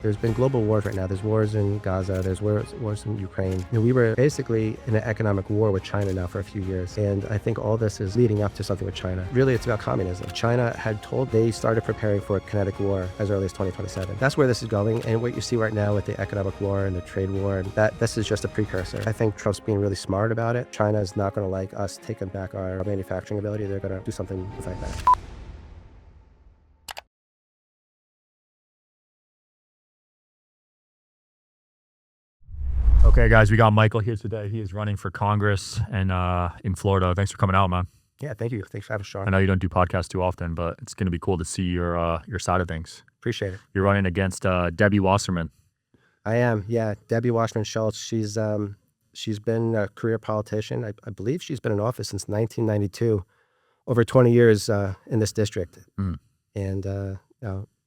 There's been global wars right now. There's wars in Gaza. There's wars in Ukraine. We were basically in an economic war with China now for a few years. And I think all this is leading up to something with China. Really, it's about communism. China had told they started preparing for a kinetic war as early as 2027. That's where this is going. And what you see right now with the economic war and the trade war, this is just a precursor. I think Trump's being really smart about it. China is not going to like us taking back our manufacturing ability. They're going to do something like that. Okay, guys, we got Michael here today. He is running for Congress and in Florida. Thanks for coming out, man. Yeah, thank you. Thanks for having us, Sean. I know you don't do podcasts too often, but it's going to be cool to see your side of things. Appreciate it. You're running against Debbie Wasserman. I am, yeah. Debbie Wasserman Schultz. She's been a career politician. I believe she's been in office since 1992, over 20 years in this district. And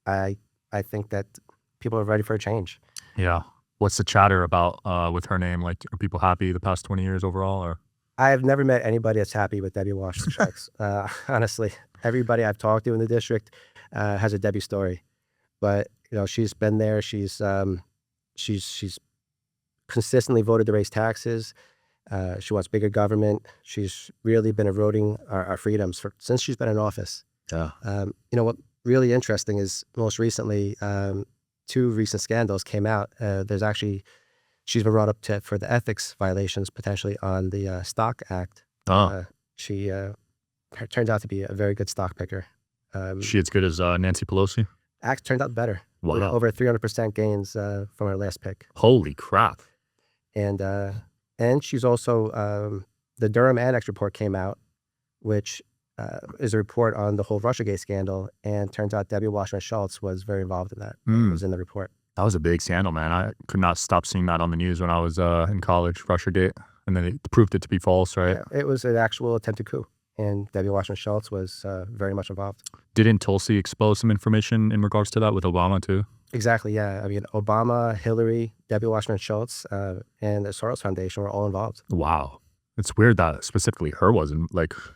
I think that people are ready for a change. Yeah. What's the chatter about with her name? Like, are people happy the past 20 years overall? Or I have never met anybody that's happy with Debbie Wasserman Schultz. Honestly, everybody I've talked to in the district has a Debbie story. But she's been there. She's consistently voted to raise taxes. She wants bigger government. She's really been eroding our freedoms since she's been in office. Yeah. What really interesting is most recently. Two recent scandals came out. She's been brought up for the ethics violations potentially on the Stock Act. She turns out to be a very good stock picker. She as good as Nancy Pelosi? Act turned out better. Wow. Over 300% gains from her last pick. Holy crap. And she's also, the Durham Annex report came out, which is a report on the whole Russiagate scandal, and turns out Debbie Wasserman Schultz was very involved in that. It was in the report. That was a big scandal, man. I could not stop seeing that on the news when I was in college, Russiagate, and then it proved it to be false, right? Yeah, it was an actual attempted coup, and Debbie Wasserman Schultz was very much involved. Didn't Tulsi expose some information in regards to that with Obama too? Exactly, yeah. I mean, Obama, Hillary, Debbie Wasserman Schultz, and the Soros Foundation were all involved. Wow. It's weird that specifically her wasn't,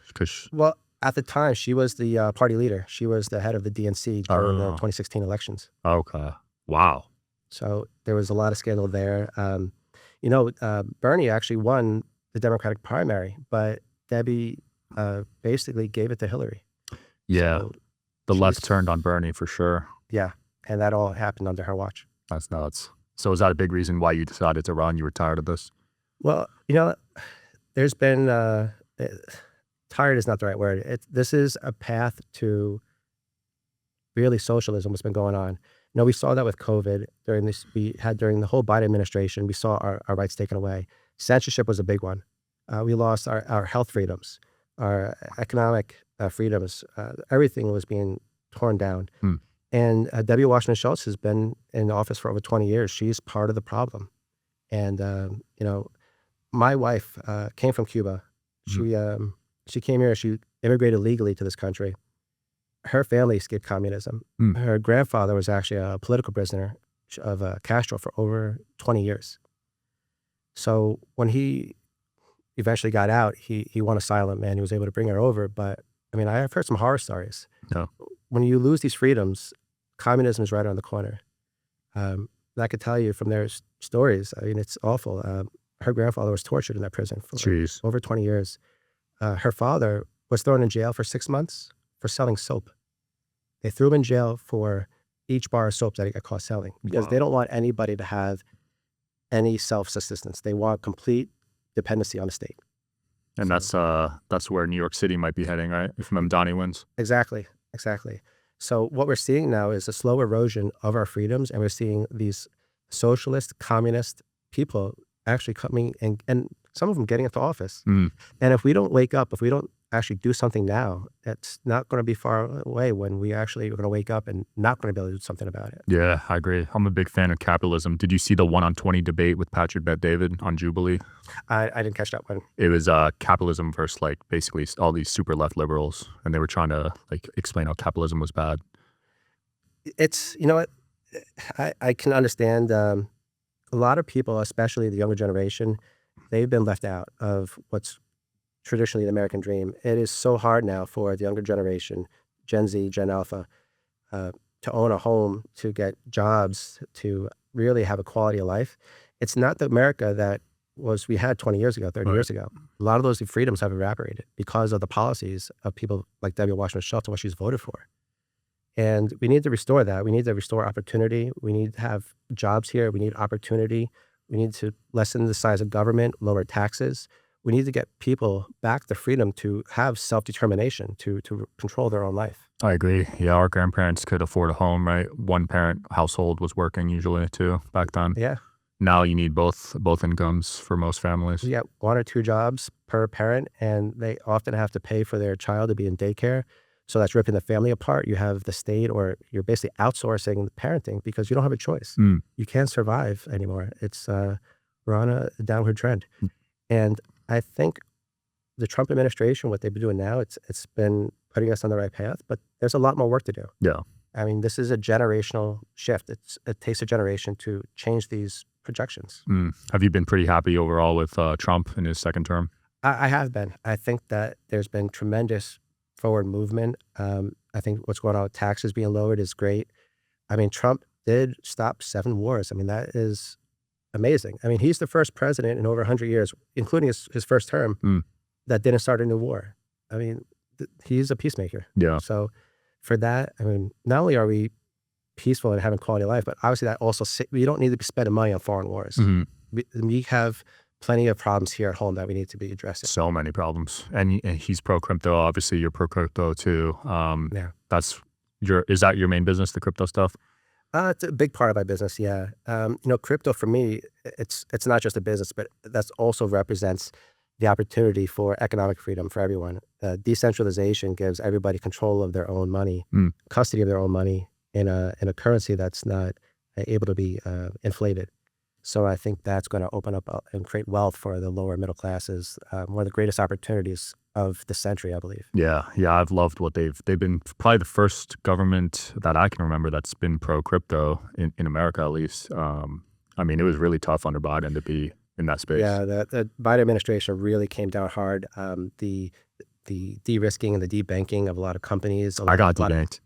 because... Well, at the time, she was the party leader. She was the head of the DNC during the 2016 elections. Okay. Wow. So there was a lot of scandal there. Bernie actually won the Democratic primary, but Debbie basically gave it to Hillary. Yeah. So the left turned on Bernie for sure. Yeah. And that all happened under her watch. That's nuts. So is that a big reason why you decided to run? You were tired of this? Well, there's been... tired is not the right word. This is a path to really socialism, what's been going on. We saw that with COVID during the whole Biden administration. We saw our rights taken away. Censorship was a big one. We lost our health freedoms, our economic freedoms. Everything was being torn down. And Debbie Wasserman Schultz has been in office for over 20 years. She's part of the problem. And, my wife came from Cuba. She came here, she immigrated legally to this country. Her family escaped communism. Her grandfather was actually a political prisoner of Castro for over 20 years. So when he eventually got out, he won asylum and he was able to bring her over. But I mean, I've heard some horror stories. No. When you lose these freedoms, communism is right around the corner. I could tell you from their stories, I mean, it's awful. Her grandfather was tortured in that prison for over 20 years. Her father was thrown in jail for 6 months for selling soap. They threw him in jail for each bar of soap that he got caught selling because they don't want anybody to have any self-subsistence. They want complete dependency on the state. And that's where New York City might be heading, right? If Mamdani wins. Exactly. So what we're seeing now is a slow erosion of our freedoms, and we're seeing these socialist, communist people actually coming and some of them getting into office. And if we don't wake up, if we don't actually do something now, it's not going to be far away when we actually are going to wake up and not going to be able to do something about it. Yeah, I agree. I'm a big fan of capitalism. Did you see the 1-on-20 debate with Patrick Bet-David on Jubilee? I didn't catch that one. It was capitalism versus basically all these super left liberals, and they were trying to explain how capitalism was bad. It's, I can understand a lot of people, especially the younger generation, they've been left out of what's traditionally the American dream. It is so hard now for the younger generation, Gen Z, Gen Alpha, to own a home, to get jobs, to really have a quality of life. It's not the America that we had 20 years ago, 30 years ago. A lot of those freedoms have evaporated because of the policies of people like W. Wasserman Schultz and what she's voted for. And we need to restore that. We need to restore opportunity. We need to have jobs here. We need opportunity. We need to lessen the size of government, lower taxes. We need to get people back the freedom to have self-determination, to control their own life. I agree. Yeah, our grandparents could afford a home, right? One parent household was working usually too back then. Yeah. Now you need both incomes for most families. You get 1 or 2 jobs per parent, and they often have to pay for their child to be in daycare. So that's ripping the family apart. You have the state, or you're basically outsourcing the parenting because you don't have a choice. You can't survive anymore. It's we're on a downward trend. And I think the Trump administration, what they've been doing now, it's been putting us on the right path, but there's a lot more work to do. Yeah. I mean, this is a generational shift. It takes a generation to change these projections. Have you been pretty happy overall with Trump in his second term? I have been. I think that there's been tremendous forward movement. I think what's going on with taxes being lowered is great. I mean, Trump did stop 7 wars. I mean, that is amazing. I mean, he's the first president in over 100 years, including his first term, that didn't start a new war. I mean, he's a peacemaker. Yeah. So for that, I mean, not only are we peaceful and having quality of life, but obviously that also, we don't need to be spending money on foreign wars. We have plenty of problems here at home that we need to be addressing. So many problems. And he's pro-crypto. Obviously, you're pro-crypto too. Yeah. Is that your main business, the crypto stuff? It's a big part of my business, yeah. Crypto for me, it's not just a business, but that's also represents the opportunity for economic freedom for everyone. Decentralization gives everybody control of their own money, custody of their own money in a currency that's not able to be inflated. So I think that's going to open up and create wealth for the lower middle classes. One of the greatest opportunities of the century, I believe. Yeah, I've loved what they've been probably the first government that I can remember that's been pro crypto in America, at least. I mean, it was really tough under Biden to be in that space. Yeah, the Biden administration really came down hard. The de-risking and the de-banking of a lot of companies. I got de-banked.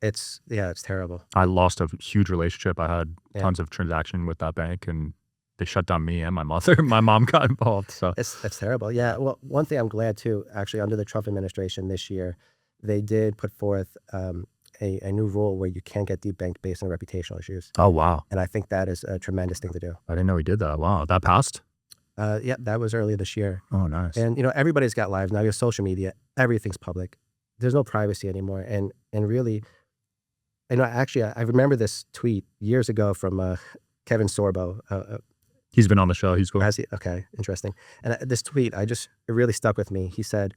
It's terrible. I lost a huge relationship. I had tons of transaction with that bank, and they shut down me and my mother. My mom got involved. So it's terrible. Yeah. Well, one thing I'm glad too, actually, under the Trump administration this year, they did put forth a new rule where you can't get debanked based on reputational issues. Oh, wow. And I think that is a tremendous thing to do. I didn't know he did that. Wow. That passed? Yeah, that was earlier this year. Oh, nice. And, everybody's got lives now. You have social media. Everything's public. There's no privacy anymore. And really, actually, I remember this tweet years ago from Kevin Sorbo. He's been on the show. He's cool. Has he? Okay, interesting. And this tweet, it really stuck with me. He said,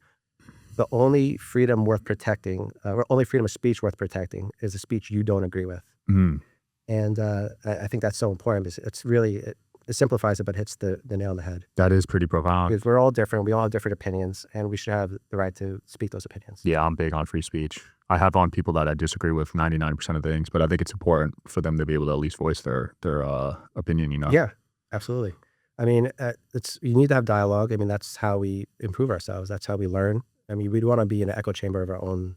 the only freedom worth protecting, or only freedom of speech worth protecting, is a speech you don't agree with. And I think that's so important because it's really, it simplifies it, but hits the nail on the head. That is pretty profound. Because we're all different. We all have different opinions, and we should have the right to speak those opinions. Yeah, I'm big on free speech. I have on people that I disagree with 99% of things, but I think it's important for them to be able to at least voice their opinion, Yeah, absolutely. I mean, you need to have dialogue. I mean, that's how we improve ourselves. That's how we learn. I mean, we don't want to be in an echo chamber of our own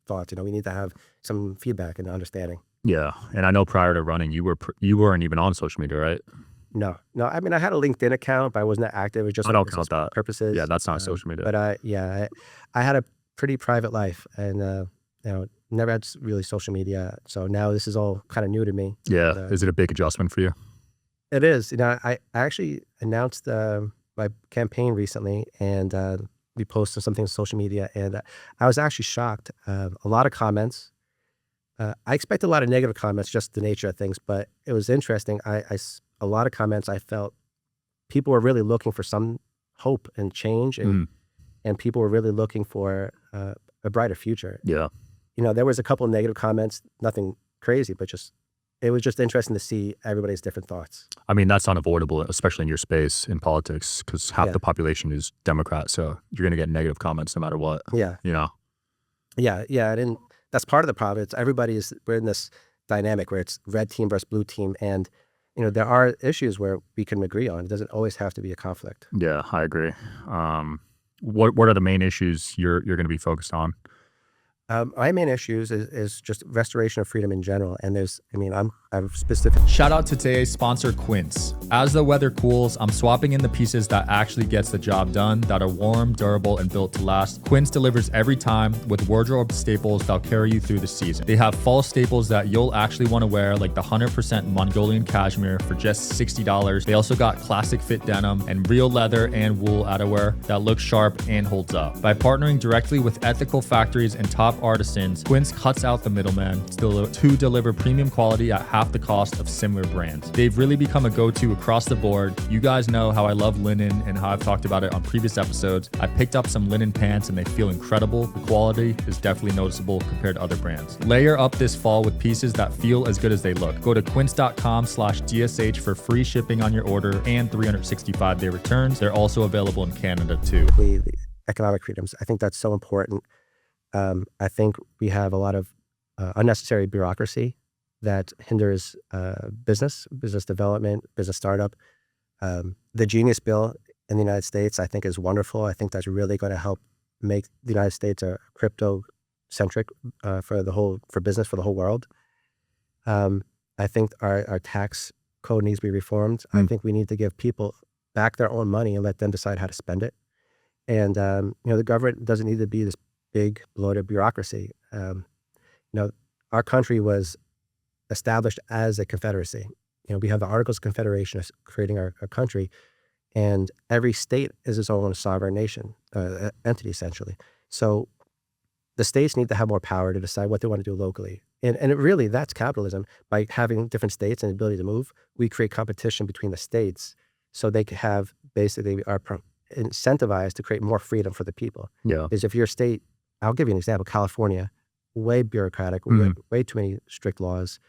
thoughts. We need to have some feedback and understanding. Yeah, and I know prior to running, you weren't even on social media, right? No. I mean, I had a LinkedIn account, but I wasn't that active. It was just I don't count that. Purposes. Yeah, that's not social media. But I had a pretty private life, and never had really social media. So now this is all kind of new to me. Yeah, is it a big adjustment for you? It is. I actually announced my campaign recently, and we posted something on social media, and I was actually shocked. A lot of comments. I expected a lot of negative comments, just the nature of things, but it was interesting. A lot of comments, I felt people were really looking for some hope and change, and people were really looking for a brighter future. Yeah. There was a couple of negative comments, nothing crazy, but it was just interesting to see everybody's different thoughts. I mean, that's unavoidable, especially in your space in politics, because half the population is Democrat, so you're going to get negative comments no matter what. Yeah. Yeah. That's part of the problem. We're in this dynamic where it's red team versus blue team, and there are issues where we can agree on. It doesn't always have to be a conflict. Yeah, I agree. What are the main issues you're going to be focused on? My main issues is just restoration of freedom in general. And I'm specific. Shout out to today's sponsor, Quince. As the weather cools, I'm swapping in the pieces that actually gets the job done, that are warm, durable, and built to last. Quince delivers every time with wardrobe staples that'll carry you through the season. They have fall staples that you'll actually want to wear, like the 100% Mongolian cashmere for just $60. They also got classic fit denim and real leather and wool outerwear that looks sharp and holds up. By partnering directly with ethical factories and top artisans, Quince cuts out the middleman to deliver premium quality at half the cost of similar brands. They've really become a go-to across the board. You guys know how I love linen and how I've talked about it on previous episodes. I picked up some linen pants and they feel incredible. The quality is definitely noticeable compared to other brands. Layer up this fall with pieces that feel as good as they look. Go to quince.com/DSH for free shipping on your order and 365-day returns. They're also available in Canada too. The economic freedoms. I think that's so important. I think we have a lot of unnecessary bureaucracy that hinders business development, business startup. The Genius Bill in the United States, I think, is wonderful. I think that's really going to help make the United States a crypto-centric for business for the whole world. I think our tax code needs to be reformed. I think we need to give people back their own money and let them decide how to spend it. And the government doesn't need to be this big bloated bureaucracy. Our country was established as a confederacy. We have the Articles of Confederation creating our country, and every state is its own sovereign nation, entity essentially. So the states need to have more power to decide what they want to do locally. And really, that's capitalism. By having different states and the ability to move, we create competition between the states so they can have basically are incentivized to create more freedom for the people. Yeah. Because if your state, I'll give you an example, California, way bureaucratic, way too many strict laws,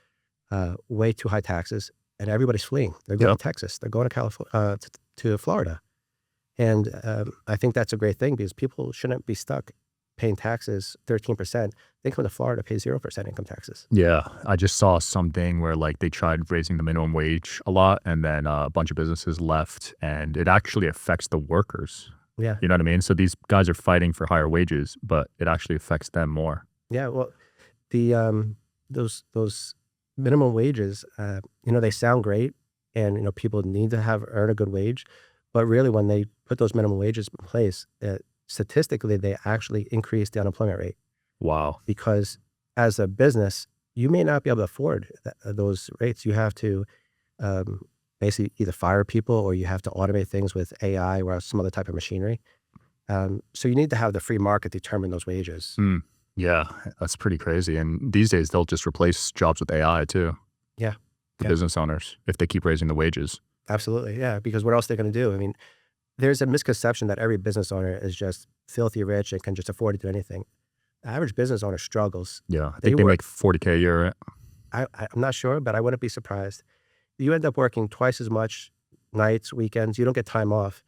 way too high taxes, and everybody's fleeing. They're going to Texas. They're going to California, to Florida. And I think that's a great thing because people shouldn't be stuck paying taxes 13%. They come to Florida, pay 0% income taxes. Yeah, I just saw something where like they tried raising the minimum wage a lot, and then a bunch of businesses left, and it actually affects the workers. Yeah. You know what I mean? So these guys are fighting for higher wages, but it actually affects them more. Yeah, well, the those minimum wages, they sound great, and people need to earn a good wage, but really when they put those minimum wages in place, statistically they actually increase the unemployment rate. Wow. Because as a business, you may not be able to afford those rates. You have to basically either fire people or you have to automate things with AI or some other type of machinery. So you need to have the free market determine those wages. Yeah, that's pretty crazy. And these days they'll just replace jobs with AI too. Yeah. The business owners, if they keep raising the wages. Absolutely. Yeah. Because what else are they going to do? I mean, there's a misconception that every business owner is just filthy rich and can just afford to do anything. The average business owner struggles. Yeah. I think they make $40K a year. I'm not sure, but I wouldn't be surprised. You end up working twice as much nights, weekends. You don't get time off.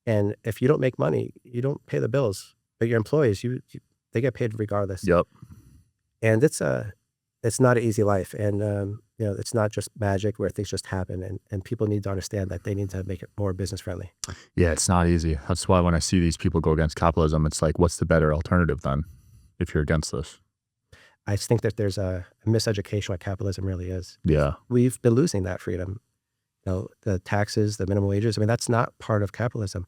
And if you don't make money, you don't pay the bills. But your employees, they get paid regardless. Yep. And it's not an easy life. And, it's not just magic where things just happen. And people need to understand that they need to make it more business friendly. Yeah, it's not easy. That's why when I see these people go against capitalism, it's like, what's the better alternative then if you're against this? I just think that there's a miseducation what capitalism really is. Yeah. We've been losing that freedom. The taxes, the minimum wages, that's not part of capitalism.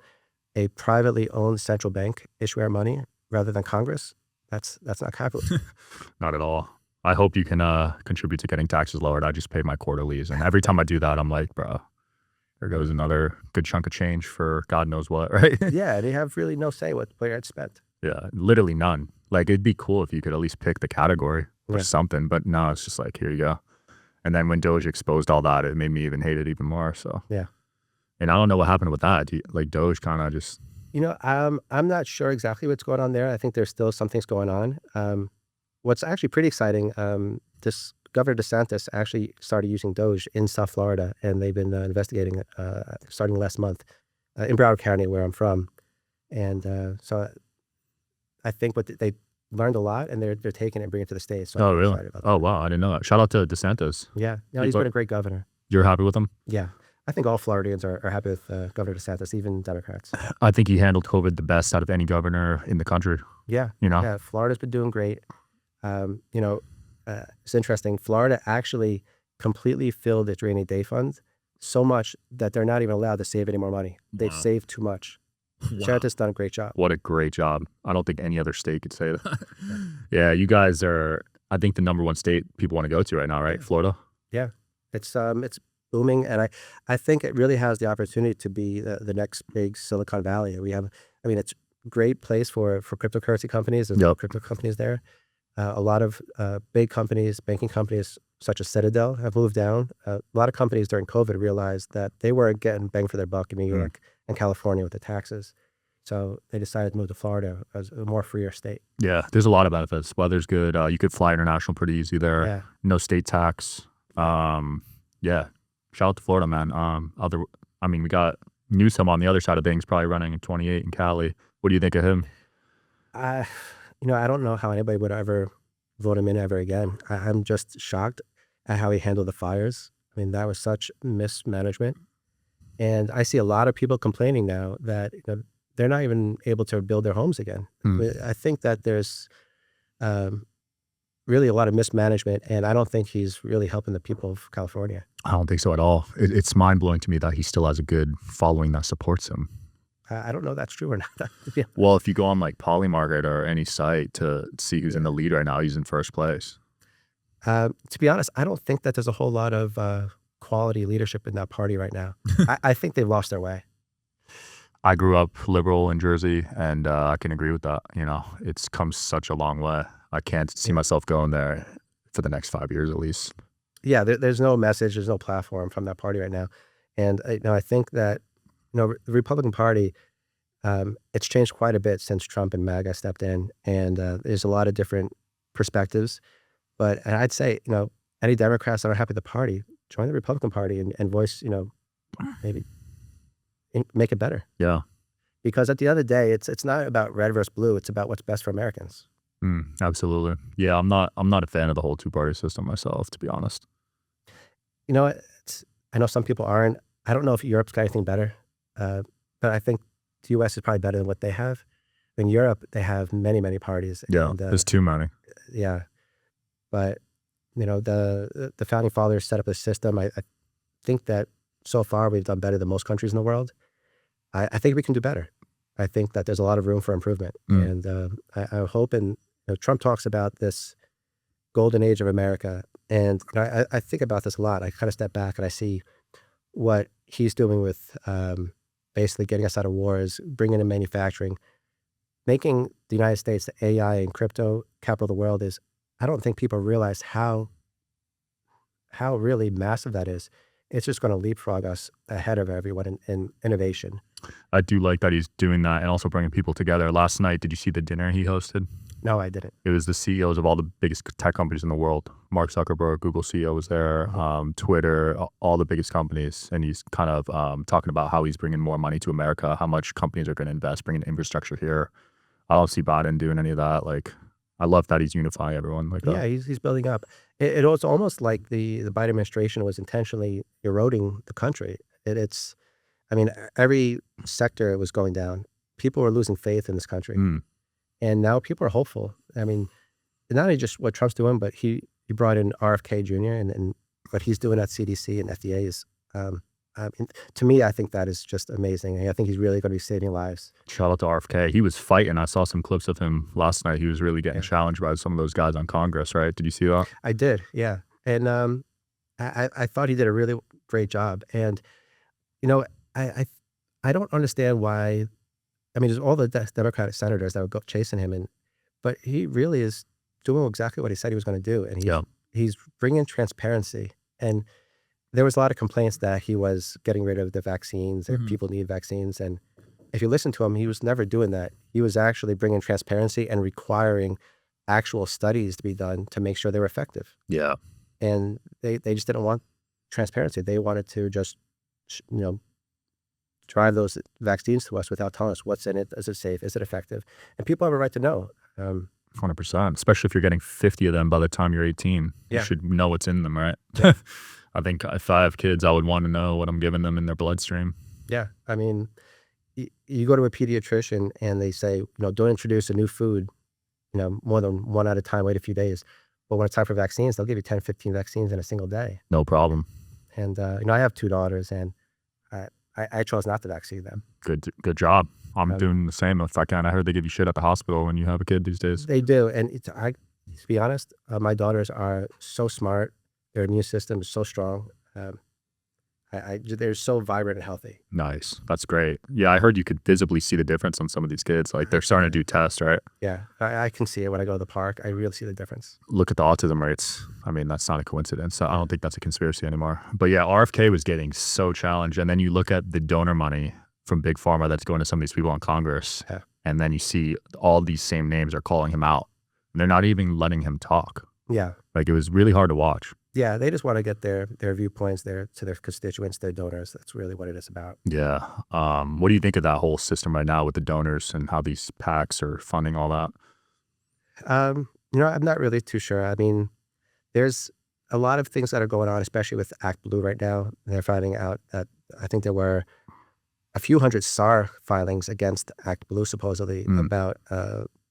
A privately owned central bank issue our money rather than Congress, that's not capitalism. Not at all. I hope you can contribute to getting taxes lowered. I just pay my quarterlies. And every time I do that, I'm like, bro, there goes another good chunk of change for God knows what, right? Yeah, they have really no say what it's spent. Yeah, literally none. Like, it'd be cool if you could at least pick the category or something, but no, it's just like, here you go. And then when Doge exposed all that, it made me even hate it even more, so. Yeah. And I don't know what happened with that. Doge kind of just... I'm not sure exactly what's going on there. I think there's still some things going on. What's actually pretty exciting, this Governor DeSantis actually started using Doge in South Florida, and they've been investigating it starting last month in Broward County, where I'm from. And so I think they learned a lot, and they're taking it and bringing it to the States. So oh, really? Oh, wow. I didn't know that. Shout out to DeSantis. Yeah. He's been a great governor. You're happy with him? Yeah. I think all Floridians are happy with Governor DeSantis, even Democrats. I think he handled COVID the best out of any governor in the country. Yeah. You know? Yeah. Florida's been doing great. You know, it's interesting. Florida actually completely filled its rainy day fund so much that they're not even allowed to save any more money. They've Wow. saved too much. Wow. DeSantis done a great job. What a great job. I don't think any other state could say that. Yeah, you guys are, I think, the number one state people want to go to right now, right? Florida? It's booming, and I think it really has the opportunity to be the next big Silicon Valley. It's a great place for cryptocurrency companies. There's Yep. crypto companies there. A lot of big companies, banking companies such as Citadel have moved down. A lot of companies during COVID realized that they weren't getting bang for their buck in New York and California with the taxes. So they decided to move to Florida as a more freer state. Yeah, there's a lot of benefits. Weather's good. You could fly international pretty easy there. Yeah. No state tax. Yeah, shout out to Florida, man. We got Newsom on the other side of things, probably running in 28 in Cali. What do you think of him? I don't know how anybody would ever vote him in ever again. I'm just shocked at how he handled the fires. I mean, that was such mismanagement. And I see a lot of people complaining now that they're not even able to build their homes again. I think that there's really a lot of mismanagement, and I don't think he's really helping the people of California. I don't think so at all. It's mind-blowing to me that he still has a good following that supports him. I don't know if that's true or not. Yeah. Well, if you go on like Polymarket or any site to see who's in the lead right now, he's in first place. To be honest, I don't think that there's a whole lot of quality leadership in that party right now. I think they've lost their way. I grew up liberal in Jersey, and I can agree with that. It's come such a long way. I can't see myself going there for the next 5 years at least. Yeah, there's no message, there's no platform from that party right now. And I think that the Republican Party, it's changed quite a bit since Trump and MAGA stepped in, and there's a lot of different perspectives. But I'd say, any Democrats that are happy with the party, join the Republican Party and voice, maybe make it better. Yeah. Because at the end of the day, it's not about red versus blue. It's about what's best for Americans. Absolutely. Yeah, I'm not a fan of the whole two-party system myself, to be honest. I know some people aren't. I don't know if Europe's got anything better, but I think the U.S. is probably better than what they have. In Europe, they have many, many parties. Yeah, and, there's too many. Yeah, but the founding fathers set up a system. I think that so far we've done better than most countries in the world. I think we can do better. I think that there's a lot of room for improvement, and I hope. And Trump talks about this golden age of America, and I think about this a lot. I kind of step back and I see what he's doing with basically getting us out of wars, bringing in manufacturing, making the United States the AI and crypto capital of the world. I don't think people realize how really massive that is. It's just going to leapfrog us ahead of everyone in innovation. I do like that he's doing that and also bringing people together. Last night, did you see the dinner he hosted? No, I didn't. It was the CEOs of all the biggest tech companies in the world. Mark Zuckerberg, Google CEO was there, Twitter, all the biggest companies. And he's kind of talking about how he's bringing more money to America, how much companies are going to invest, bringing infrastructure here. I don't see Biden doing any of that. I love that he's unifying everyone like that. Yeah, he's building up. It was almost like the Biden administration was intentionally eroding the country. Every sector was going down. People were losing faith in this country. And now people are hopeful. Not only just what Trump's doing, but he brought in RFK Jr. and what he's doing at CDC and FDA is, to me, I think that is just amazing. And I think he's really going to be saving lives. Shout out to RFK. He was fighting. I saw some clips of him last night. He was really getting challenged by some of those guys on Congress, right? Did you see that? I did, yeah. And I thought he did a really great job. And, I don't understand why. There's all the Democratic senators that would go chasing him, but he really is doing exactly what he said he was going to do. And he's bringing transparency. And there was a lot of complaints that he was getting rid of the vaccines, or people need vaccines. And if you listen to him, he was never doing that. He was actually bringing transparency and requiring actual studies to be done to make sure they were effective. Yeah. And they just didn't want transparency. They wanted to just, drive those vaccines to us without telling us what's in it. Is it safe? Is it effective? And people have a right to know. 100%, especially if you're getting 50 of them by the time you're 18. Yeah. You should know what's in them, right? Yeah. I think if I have kids, I would want to know what I'm giving them in their bloodstream. Yeah. You go to a pediatrician and they say, don't introduce a new food more than one at a time, wait a few days. But when it's time for vaccines, they'll give you 10, 15 vaccines in a single day. No problem. And, I have 2 daughters, and I chose not to vaccine them. Good job. I'm doing the same if I can. I heard they give you shit at the hospital when you have a kid these days. They do. And to be honest, my daughters are so smart. Their immune system is so strong. They're so vibrant and healthy. Nice. That's great. Yeah, I heard you could visibly see the difference on some of these kids. Like they're starting to do tests, right? Yeah, I can see it when I go to the park. I really see the difference. Look at the autism rates. I mean, that's not a coincidence. I don't think that's a conspiracy anymore. But yeah, RFK was getting so challenged. And then you look at the donor money from Big Pharma that's going to some of these people in Congress. Yeah. And then you see all these same names are calling him out. And they're not even letting him talk. Yeah. Like it was really hard to watch. Yeah, they just want to get their viewpoints there to their constituents, their donors. That's really what it is about. Yeah. What do you think of that whole system right now with the donors and how these PACs are funding all that? I'm not really too sure. I mean, there's a lot of things that are going on, especially with Act Blue right now. They're finding out that I think there were a few hundred SAR filings against Act Blue, supposedly, about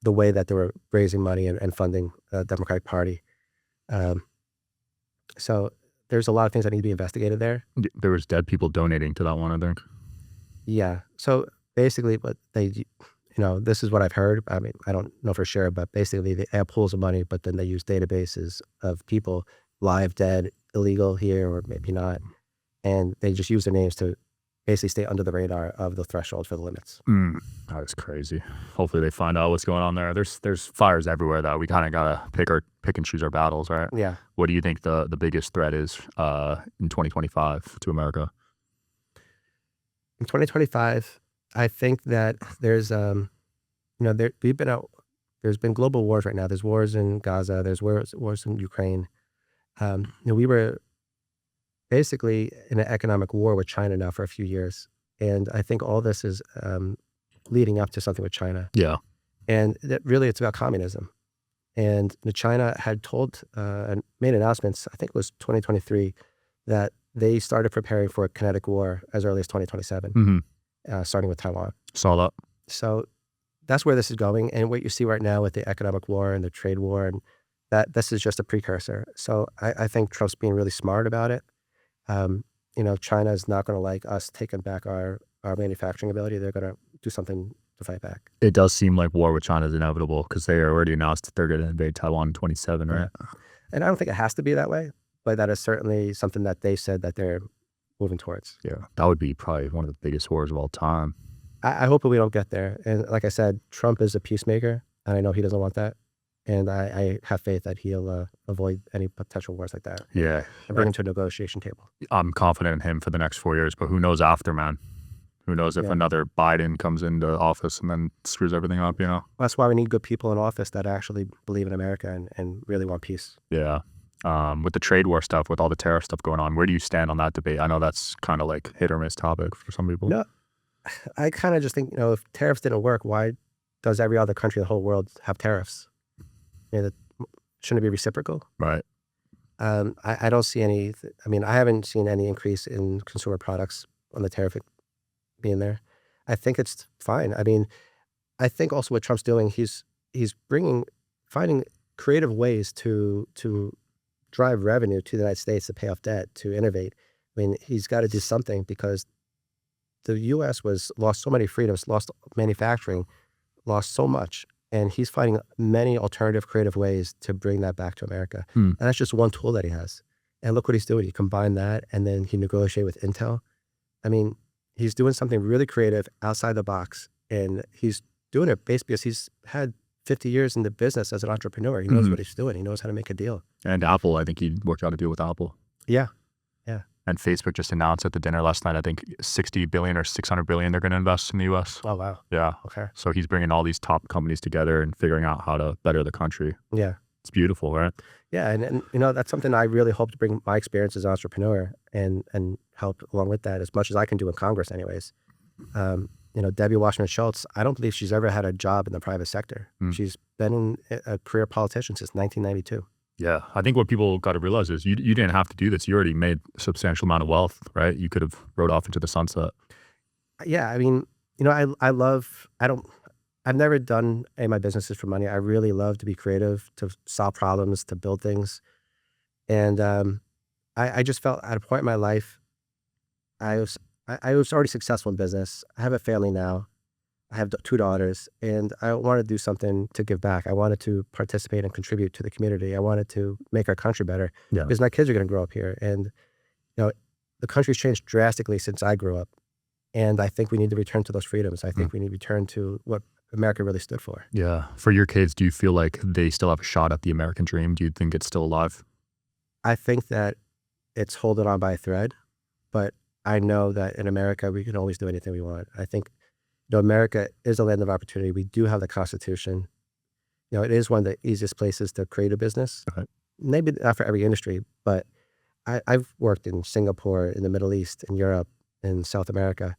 the way that they were raising money and funding the Democratic Party. So there's a lot of things that need to be investigated there. There was dead people donating to that one, I think. Yeah. So basically what they, this is what I've heard. I mean, I don't know for sure, but basically they have pools of money, but then they use databases of people live, dead, illegal here, or maybe not. And they just use their names to basically stay under the radar of the threshold for the limits. That is crazy. Hopefully they find out what's going on there. There's fires everywhere though. We kind of got to pick and choose our battles, right? Yeah. What do you think the biggest threat is in 2025 to America? In 2025, I think that there's, there's been global wars right now. There's wars in Gaza. There's wars in Ukraine. We were basically in an economic war with China now for a few years. And I think all this is leading up to something with China. Yeah. And really it's about communism. And China had told and made announcements, I think it was 2023, that they started preparing for a kinetic war as early as 2027, starting with Taiwan. Saw that. So that's where this is going. And what you see right now with the economic war and the trade war, and that this is just a precursor. So I think Trump's being really smart about it. China is not going to like us taking back our manufacturing ability. They're going to do something to fight back. It does seem like war with China is inevitable because they already announced that they're going to invade Taiwan in 27, right? And I don't think it has to be that way, but that is certainly something that they said that they're moving towards. Yeah, that would be probably one of the biggest wars of all time. I hope we don't get there. And like I said, Trump is a peacemaker, and I know he doesn't want that. And I have faith that he'll avoid any potential wars like that. Yeah. And bring him to a negotiation table. I'm confident in him for the next 4 years, but who knows after, man? Who knows if another Biden comes into office and then screws everything up, Well, that's why we need good people in office that actually believe in America and really want peace. Yeah. With the trade war stuff, with all the tariff stuff going on, where do you stand on that debate? I know that's kind of like hit or miss topic for some people. No, I kind of just think, if tariffs didn't work, why does every other country in the whole world have tariffs? Shouldn't it be reciprocal? Right. I don't see any, I haven't seen any increase in consumer products on the tariff being there. I think it's fine. I think also what Trump's doing, he's finding creative ways to drive revenue to the United States to pay off debt, to innovate. He's got to do something because the U.S. lost so many freedoms, lost manufacturing, lost so much. And he's finding many alternative creative ways to bring that back to America. And that's just one tool that he has. And look what he's doing. He combined that and then he negotiated with Intel. He's doing something really creative outside the box. And he's doing it basically because he's had 50 years in the business as an entrepreneur. He knows what he's doing. He knows how to make a deal. And Apple, I think he worked out a deal with Apple. Yeah. And Facebook just announced at the dinner last night, I think 60 billion or 600 billion they're going to invest in the U.S. Oh, wow. Yeah. Okay. So he's bringing all these top companies together and figuring out how to better the country. Yeah. It's beautiful, right? Yeah. And that's something I really hope to bring my experience as an entrepreneur and help along with that as much as I can do in Congress anyways. Debbie Wasserman Schultz, I don't believe she's ever had a job in the private sector. She's been a career politician since 1992. Yeah, I think what people got to realize is you didn't have to do this. You already made a substantial amount of wealth, right? You could have rode off into the sunset. Yeah, I I've never done any of my businesses for money. I really love to be creative, to solve problems, to build things. And I just felt at a point in my life, I was already successful in business. I have a family now. I have 2 daughters, and I wanted to do something to give back. I wanted to participate and contribute to the community. I wanted to make our country better Yeah. because my kids are going to grow up here. And the country's changed drastically since I grew up. And I think we need to return to those freedoms. I think we need to return to what America really stood for. Yeah. For your kids, do you feel like they still have a shot at the American dream? Do you think it's still alive? I think that it's holding on by a thread, but I know that in America, we can always do anything we want. I think, America is a land of opportunity. We do have the Constitution. It is one of the easiest places to create a business. Right. Maybe not for every industry, but I've worked in Singapore, in the Middle East, in Europe, in South America.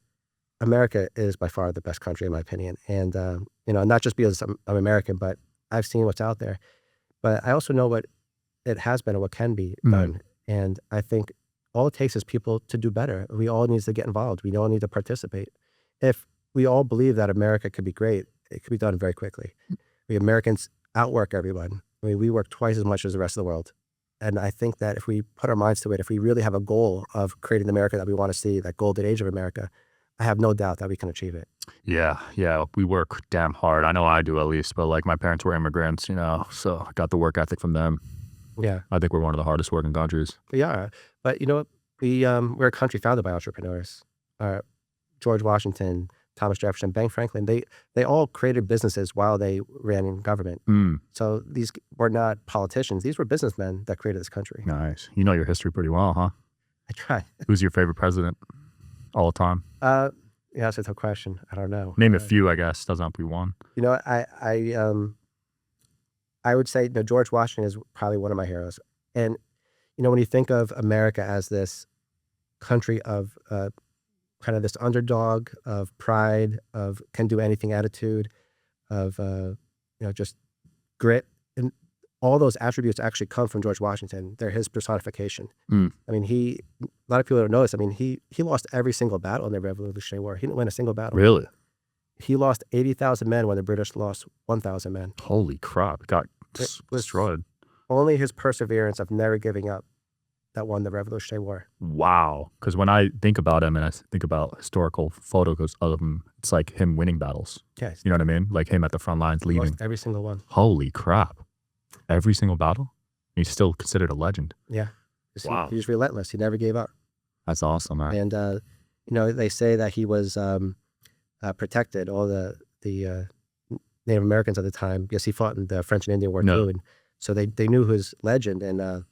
America is by far the best country, in my opinion. And, not just because I'm American, but I've seen what's out there. But I also know what it has been and what can be done. And I think all it takes is people to do better. We all need to get involved. We all need to participate. If we all believe that America could be great, it could be done very quickly. We Americans outwork everyone. I mean, we work twice as much as the rest of the world. And I think that if we put our minds to it, if we really have a goal of creating the America that we want to see, that golden age of America, I have no doubt that we can achieve it. Yeah. We work damn hard. I know I do, at least, but like my parents were immigrants, so I got the work ethic from them. Yeah. I think we're one of the hardest working countries. We are. But we're a country founded by entrepreneurs. George Washington, Thomas Jefferson, Ben Franklin, they all created businesses while they ran in government. So these were not politicians. These were businessmen that created this country. Nice. You know your history pretty well, huh? I try. Who's your favorite president all the time? That's a tough question. I don't know. Name a few, I guess. Doesn't have to be one. I would say George Washington is probably one of my heroes. And, when you think of America as this country of kind of this underdog, of pride, of can do anything attitude, of, just grit, and all those attributes actually come from George Washington. They're his personification. I mean, a lot of people don't know this. I mean, he lost every single battle in the Revolutionary War. He didn't win a single battle. Really? He lost 80,000 men when the British lost 1,000 men. Holy crap. Got destroyed. Only his perseverance of never giving up that won the Revolutionary War. Wow. Because when I think about him and I think about historical photos of him, it's like him winning battles. Yes. You know what I mean? Like him at the front lines leading. Lost every single one. Holy crap. Every single battle? He's still considered a legend. Yeah. Wow. He was relentless. He never gave up. That's awesome, man. And, they say that he was protected, all the Native Americans at the time, because he fought in the French and Indian War too. And so they knew his legend. And,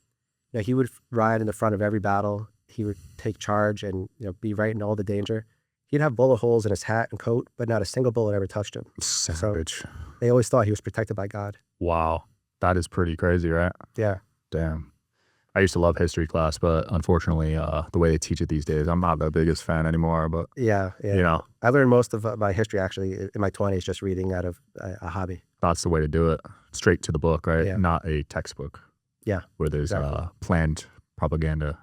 he would ride in the front of every battle. He would take charge and, be right in all the danger. He'd have bullet holes in his hat and coat, but not a single bullet ever touched him. Savage. So they always thought he was protected by God. Wow. That is pretty crazy, right? Yeah. Damn. I used to love history class, but unfortunately, the way they teach it these days, I'm not the biggest fan anymore. But yeah. I learned most of my history actually in my 20s, just reading out of a hobby. That's the way to do it. Straight to the book, right? Yeah. Not a textbook. Yeah. Where there's planned propaganda,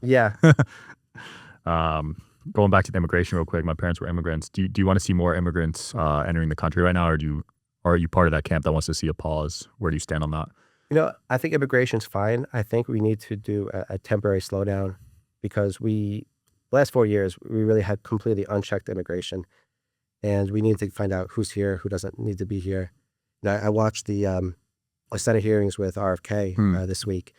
Yeah. Going back to the immigration real quick, my parents were immigrants. Do you want to see more immigrants entering the country right now, or are you part of that camp that wants to see a pause? Where do you stand on that? I think immigration's fine. I think we need to do a temporary slowdown because last 4 years, we really had completely unchecked immigration. And we need to find out who's here, who doesn't need to be here. I watched the Senate hearings with RFK this week,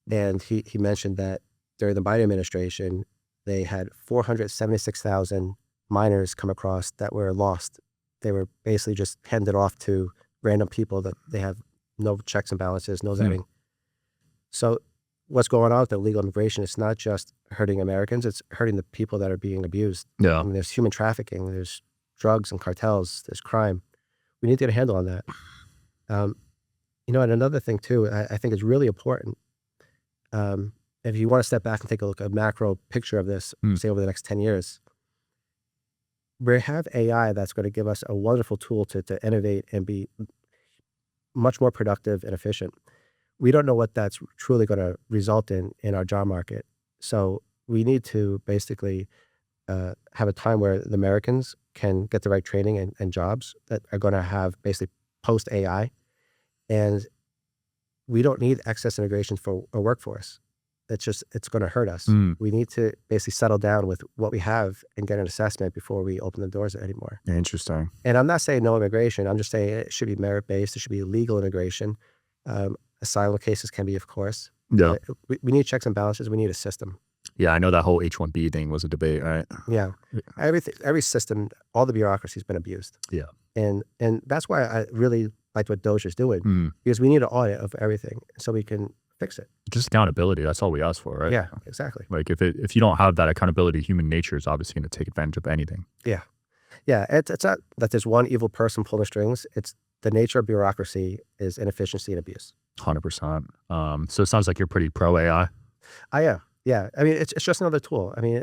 and he mentioned that during the Biden administration, they had 476,000 minors come across that were lost. They were basically just handed off to random people that they have no checks and balances, no vetting. So what's going on with illegal immigration, it's not just hurting Americans, it's hurting the people that are being abused. Yeah. I mean, there's human trafficking, there's drugs and cartels, there's crime. We need to get a handle on that. And another thing too, I think is really important. If you want to step back and take a look at a macro picture of this, say over the next 10 years, we have AI that's going to give us a wonderful tool to innovate and be much more productive and efficient. We don't know what that's truly going to result in our job market. So we need to basically have a time where the Americans can get the right training and jobs that are going to have basically post AI. And we don't need excess integration for a workforce. It's going to hurt us. We need to basically settle down with what we have and get an assessment before we open the doors anymore. Interesting. And I'm not saying no immigration. I'm just saying it should be merit-based. It should be legal immigration. Asylum cases can be, of course. Yeah. We need checks and balances. We need a system. Yeah, I know that whole H-1B thing was a debate, right? Yeah. Every system, all the bureaucracy has been abused. Yeah. And that's why I really liked what Doge is doing, because we need an audit of everything so we can fix it. Just accountability. That's all we ask for, right? Yeah, exactly. Like if you don't have that accountability, human nature is obviously going to take advantage of anything. Yeah. Yeah. It's not that there's one evil person pulling the strings. It's the nature of bureaucracy is inefficiency and abuse. 100%. So it sounds like you're pretty pro AI. I am. Yeah. I mean, it's just another tool. I mean,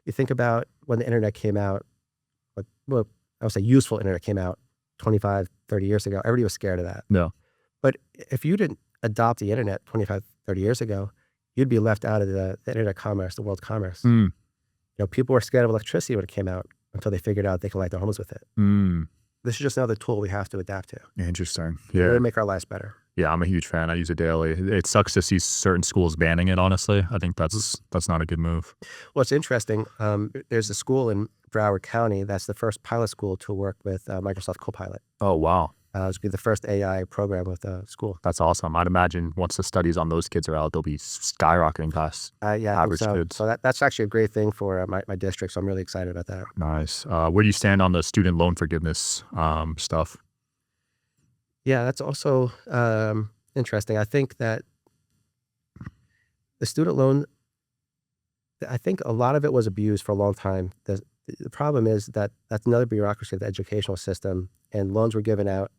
you think about when the internet came out, well, I would say useful internet came out 25, 30 years ago. Everybody was scared of that. No. But if you didn't adopt the internet 25, 30 years ago, you'd be left out of the internet commerce, the world commerce. You know, people were scared of electricity when it came out until they figured out they could light their homes with it. This is just another tool we have to adapt to. Interesting. Yeah. Yeah. To make our lives better. Yeah, I'm a huge fan. I use it daily. It sucks to see certain schools banning it, honestly. I think that's not a good move. Well, it's interesting. There's a school in Broward County that's the first pilot school to work with Microsoft Copilot. Oh, wow. It's be the first AI program with a school. That's awesome. I'd imagine once the studies on those kids are out, they'll be skyrocketing past average kids. So that's actually a great thing for my district. So I'm really excited about that. Nice. Where do you stand on the student loan forgiveness stuff? Yeah, that's also interesting. I think that the student loan, I think a lot of it was abused for a long time. The problem is that that's another bureaucracy of the educational system, and loans were given out.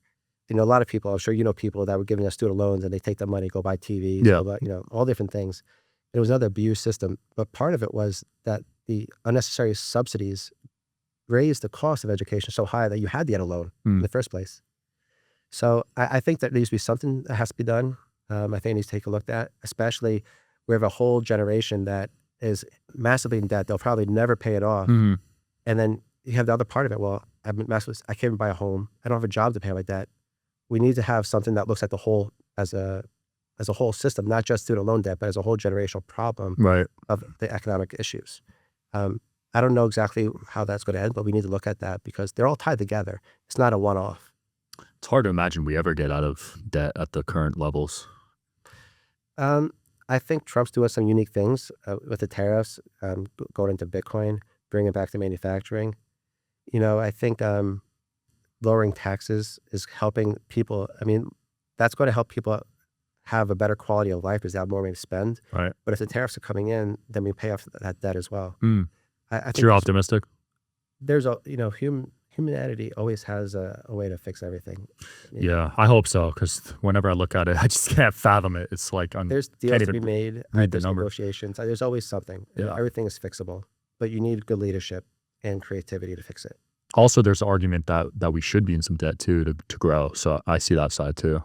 You know, a lot of people, I'm sure you know people that were giving us student loans and they take the money, go buy TVs, go buy, you know, all different things. It was another abuse system. But part of it was that the unnecessary subsidies raised the cost of education so high that you had to get a loan in the first place. So I think that there needs to be something that has to be done. I think it needs to take a look at, especially we have a whole generation that is massively in debt. They'll probably never pay it off. And then you have the other part of it. Well, I can't even buy a home. I don't have a job to pay my debt. We need to have something that looks at the whole as a whole system, not just student loan debt, but as a whole generational problem of the economic issues. I don't know exactly how that's going to end, but we need to look at that because they're all tied together. It's not a one-off. It's hard to imagine we ever get out of debt at the current levels. I think Trump's doing some unique things with the tariffs, going into Bitcoin, bringing back to manufacturing. You know, I think lowering taxes is helping people. I mean, that's going to help people have a better quality of life because they have more money to spend. Right. But if the tariffs are coming in, then we pay off that debt as well. I think You're optimistic? There's a, you know, humanity always has a way to fix everything. Yeah, I hope so, because whenever I look at it, I just can't fathom it. It's like there's deals to be made. Read the there's number. negotiations. There's always something. Yeah. Everything is fixable, but you need good leadership and creativity to fix it. Also, there's an argument that we should be in some debt too to grow. So I see that side too.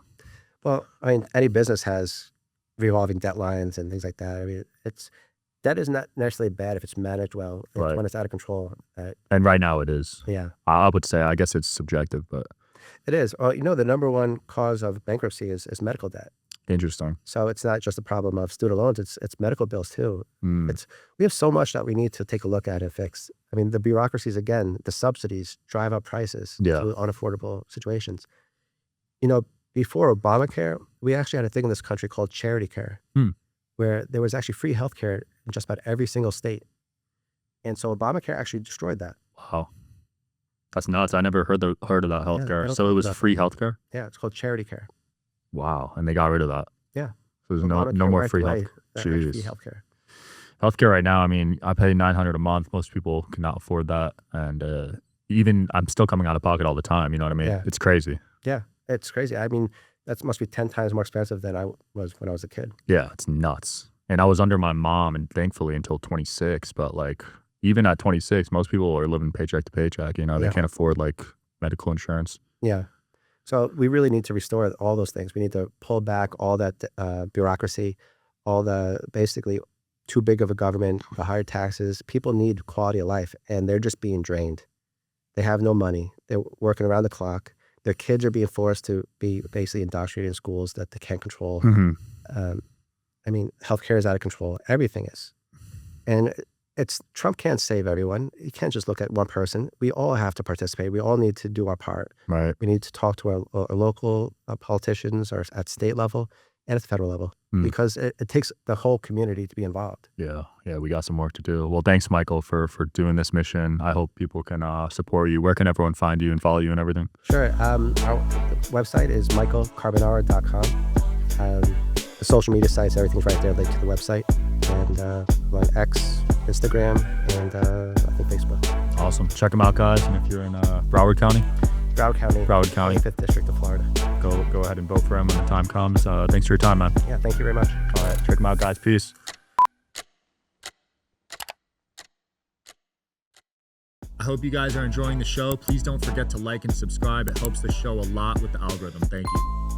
Well, I mean, any business has revolving debt lines and things like that. I mean, debt is not necessarily bad if it's managed well. It's Right. when it's out of control. And right now it is. Yeah, I would say, I guess it's subjective, but it is. Well, you know, the number one cause of bankruptcy is medical debt. interesting. So it's not just a problem of student loans, it's medical bills too. We have so much that we need to take a look at and fix. I mean, the bureaucracies, again, the subsidies drive up prices to unaffordable situations. You know, before Obamacare, we actually had a thing in this country called charity care, where there was actually free healthcare in just about every single state. And so Obamacare actually destroyed that. Wow. That's nuts. I never heard of that healthcare. don't So it think was about free healthcare? Yeah, it's called charity care. Wow. And they got rid of that. Yeah. So there's no Obamacare more wiped free away health. that free Jeez. healthcare. Healthcare right now, I mean, I pay $900 a month. Most people cannot afford that. And even I'm still coming out of pocket all the time. You know what I mean? Yeah. It's crazy. Yeah, it's crazy. I mean, that must be 10 times more expensive than I was when I was a kid. Yeah, it's nuts. And I was under my mom, and thankfully until 26. But like, even at 26, most people are living paycheck to paycheck. You know, they can't afford like medical insurance. Yeah. So we really need to restore all those things. We need to pull back all that bureaucracy, all the basically too big of a government, the higher taxes. People need quality of life, and they're just being drained. They have no money. They're working around the clock. Their kids are being forced to be basically indoctrinated in schools that they can't control. I mean, healthcare is out of control. Everything is. And Trump can't save everyone. He can't just look at one person. We all have to participate. We all need to do our part. Right. We need to talk to our local politicians, or at state level and at the federal level, because it takes the whole community to be involved. Yeah, we got some work to do. Well, thanks, Michael, for doing this mission. I hope people can support you. Where can everyone find you and follow you and everything? Sure. Our website is michaelcarbonara.com. The social media sites, everything's right there, linked to the website. And on X, Instagram, and I think Facebook. Awesome. Check them out, guys. And if you're in Broward County, 25th District of Florida. Go ahead and vote for him when the time comes. Thanks for your time, man. Yeah, thank you very much. All right, check them out, guys. Peace. I hope you guys are enjoying the show. Please don't forget to like and subscribe. It helps the show a lot with the algorithm. Thank you.